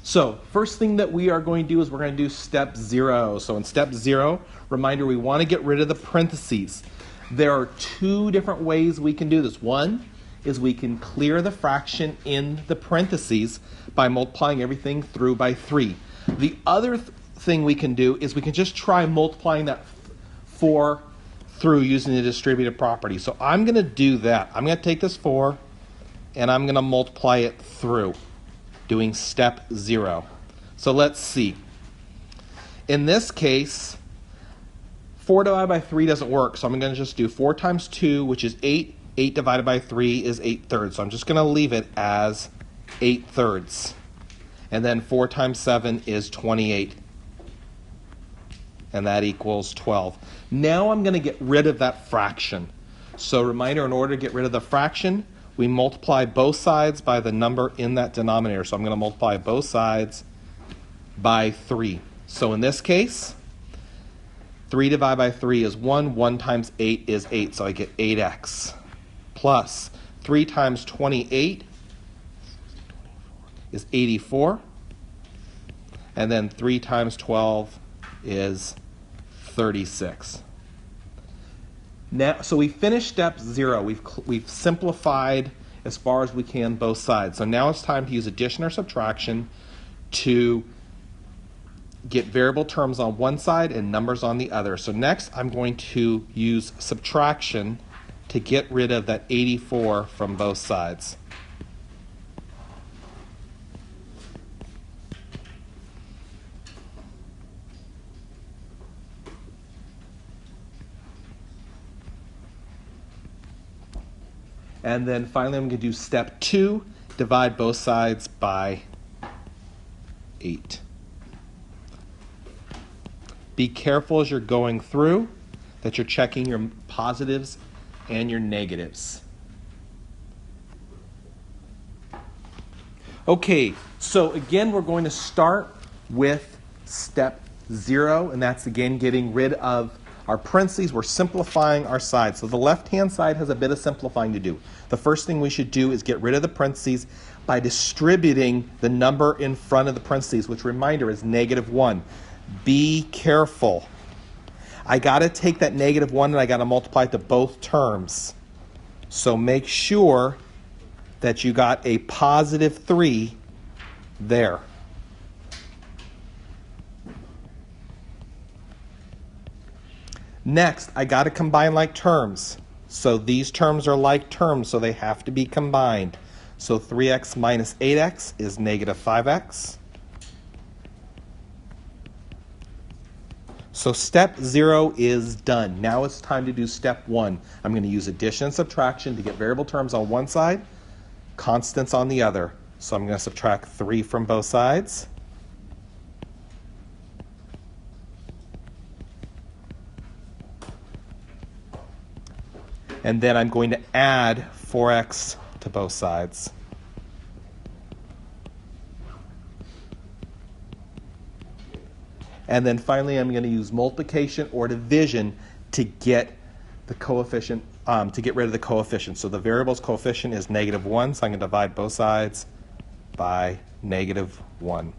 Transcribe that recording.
So first thing that we are going to do is we're going to do step 0. So in step 0, reminder, we want to get rid of the parentheses. There are two different ways we can do this. One is we can clear the fraction in the parentheses by multiplying everything through by 3. The other thing we can do is we can just try multiplying that 4 through using the distributive property. So I'm going to do that. I'm going to take this 4 and I'm going to multiply it through, doing step 0. So let's see. In this case, 4 divided by 3 doesn't work, so I'm going to just do 4 times 2, which is 8. 8 divided by 3 is 8/3. So I'm just going to leave it as 8/3. And then 4 times 7 is 28. And that equals 12. Now I'm going to get rid of that fraction. So reminder, in order to get rid of the fraction, we multiply both sides by the number in that denominator. So I'm going to multiply both sides by 3. So in this case, 3 divided by 3 is 1. 1 times 8 is 8. So I get 8x. Plus 3 times 28 is 84. And then 3 times 12 is 36. Now, so we finished step 0. We've simplified as far as we can both sides. So now it's time to use addition or subtraction to get variable terms on one side and numbers on the other. So next I'm going to use subtraction to get rid of that 84 from both sides. And then finally I'm going to do step 2, divide both sides by 8. Be careful as you're going through that you're checking your positives and your negatives. Okay, so again we're going to start with step 0, and that's again getting rid of our parentheses. We're simplifying our side. So the left-hand side has a bit of simplifying to do. The first thing we should do is get rid of the parentheses by distributing the number in front of the parentheses, which, reminder, is -1. Be careful. I got to take that -1 and I got to multiply it to both terms. So make sure that you got a +3 there. Next, I got to combine like terms. So these terms are like terms, so they have to be combined. So 3x minus 8x is -5x. So step 0 is done. Now it's time to do step 1. I'm going to use addition and subtraction to get variable terms on one side, constants on the other. So I'm going to subtract 3 from both sides. And then I'm going to add 4x to both sides. And then finally, I'm going to use multiplication or division to get the coefficient, to get rid of the coefficient. So the variable's coefficient is -1, so I'm going to divide both sides by -1.